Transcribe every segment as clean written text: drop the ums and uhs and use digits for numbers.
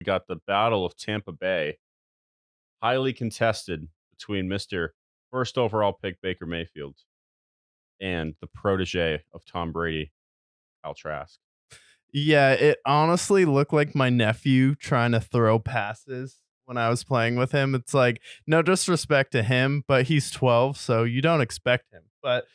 We got the Battle of Tampa Bay, highly contested between Mr. First overall pick Baker Mayfield and the protege of Tom Brady, Kyle Trask. Yeah, it honestly looked like my nephew trying to throw passes when I was playing with him. It's like, no disrespect to him, but he's 12, so you don't expect him. But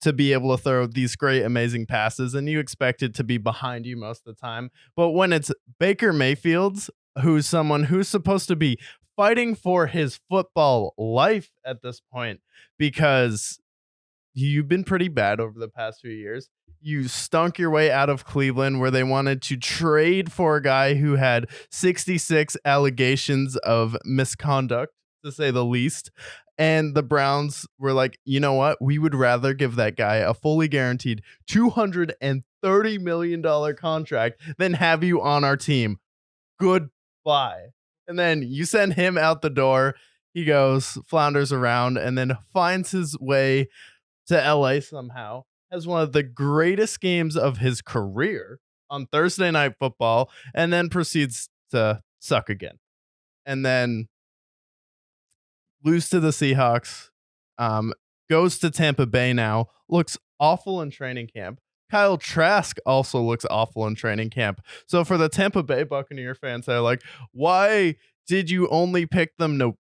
to be able to throw these great, amazing passes, and you expect it to be behind you most of the time. But when it's Baker Mayfield's, who's someone who's supposed to be fighting for his football life at this point, because you've been pretty bad over the past few years. You stunk your way out of Cleveland, where they wanted to trade for a guy who had 66 allegations of misconduct, to say the least. And the Browns were like, you know what? We would rather give that guy a fully guaranteed $230 million contract than have you on our team. Goodbye. And then you send him out the door. He goes, flounders around, and then finds his way to LA somehow, has one of the greatest games of his career on Thursday Night Football, and then proceeds to suck again. And then lose to the Seahawks, goes to Tampa Bay now, looks awful in training camp. Kyle Trask also looks awful in training camp. So for the Tampa Bay Buccaneer fans that are like, why did you only pick them to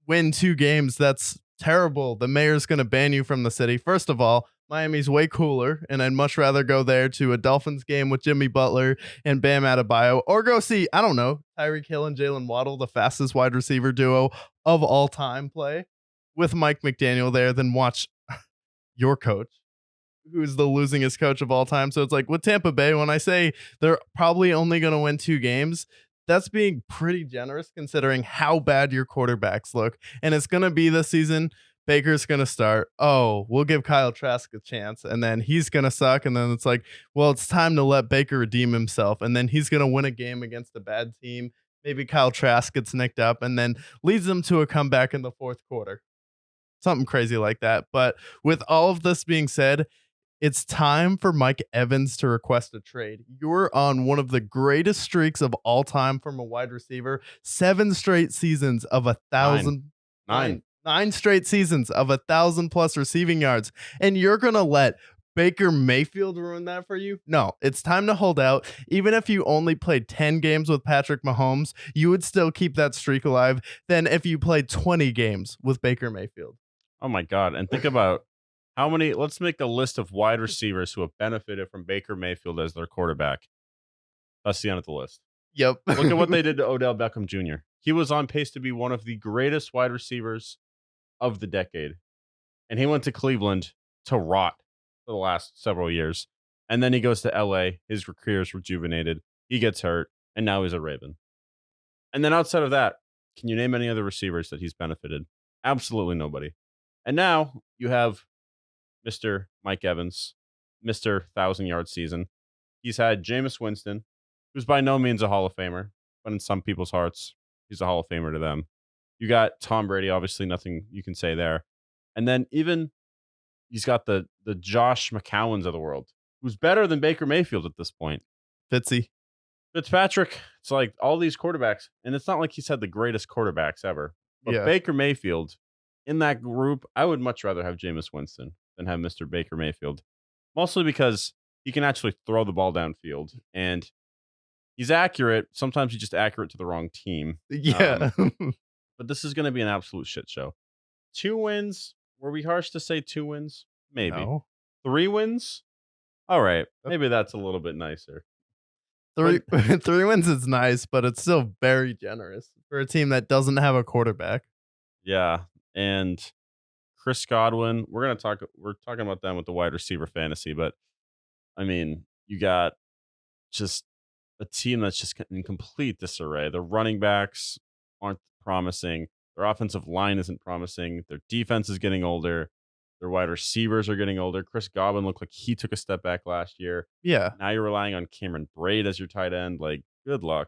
win 2 games? That's terrible. The mayor's going to ban you from the city. First of all, Miami's way cooler, and I'd much rather go there to a Dolphins game with Jimmy Butler and Bam Adebayo, or go see, I don't know, Tyreek Hill and Jalen Waddle, the fastest wide receiver duo of all time, play with Mike McDaniel there, than watch your coach, who's the losingest coach of all time. So it's like with Tampa Bay, when I say they're probably only going to win 2 games, that's being pretty generous considering how bad your quarterbacks look. And it's going to be this season. Baker's going to start. Oh, we'll give Kyle Trask a chance. And then he's going to suck. And then it's like, well, it's time to let Baker redeem himself. And then he's going to win a game against a bad team. Maybe Kyle Trask gets nicked up and then leads them to a comeback in the fourth quarter. Something crazy like that. But with all of this being said, it's time for Mike Evans to request a trade. You're on one of the greatest streaks of all time from a wide receiver. 7 straight seasons of a Nine. thousand, nine straight seasons of 1,000+ receiving yards. And you're going to let Baker Mayfield ruin that for you? No, it's time to hold out. Even if you only played 10 games with Patrick Mahomes, you would still keep that streak alive than if you played 20 games with Baker Mayfield. Oh my God. And think about how many, let's make a list of wide receivers who have benefited from Baker Mayfield as their quarterback. That's the end of the list. Yep. Look at what they did to Odell Beckham Jr. He was on pace to be one of the greatest wide receivers of the decade. And he went to Cleveland to rot for the last several years. And then he goes to LA. His career is rejuvenated. He gets hurt. And now he's a Raven. And then outside of that, can you name any other receivers that he's benefited? Absolutely nobody. And now you have Mr. Mike Evans, Mr. 1,000-yard season. He's had Jameis Winston, who's by no means a Hall of Famer, but in some people's hearts, he's a Hall of Famer to them. You got Tom Brady, obviously nothing you can say there. And then even he's got the Josh McCowans of the world, who's better than Baker Mayfield at this point. Fitzpatrick, it's like all these quarterbacks, and it's not like he's had the greatest quarterbacks ever. But Yeah. Baker Mayfield, in that group, I would much rather have Jameis Winston than have Mr. Baker Mayfield. Mostly because he can actually throw the ball downfield, and he's accurate. Sometimes he's just accurate to the wrong team. Yeah. But this is going to be an absolute shit show. 2 wins. Were we harsh to say 2 wins? Maybe. No. 3 wins? All right. Maybe that's a little bit nicer. Three 3 wins is nice, but it's still very generous for a team that doesn't have a quarterback. Yeah. And Chris Godwin, we're talking about them with the wide receiver fantasy, but I mean, you got just a team that's just in complete disarray. The running backs aren't promising. Their offensive line isn't promising. Their defense is getting older. Their wide receivers are getting older. Chris Godwin looked like he took a step back last year. Yeah. Now you're relying on Cameron Braid as your tight end. Like, good luck.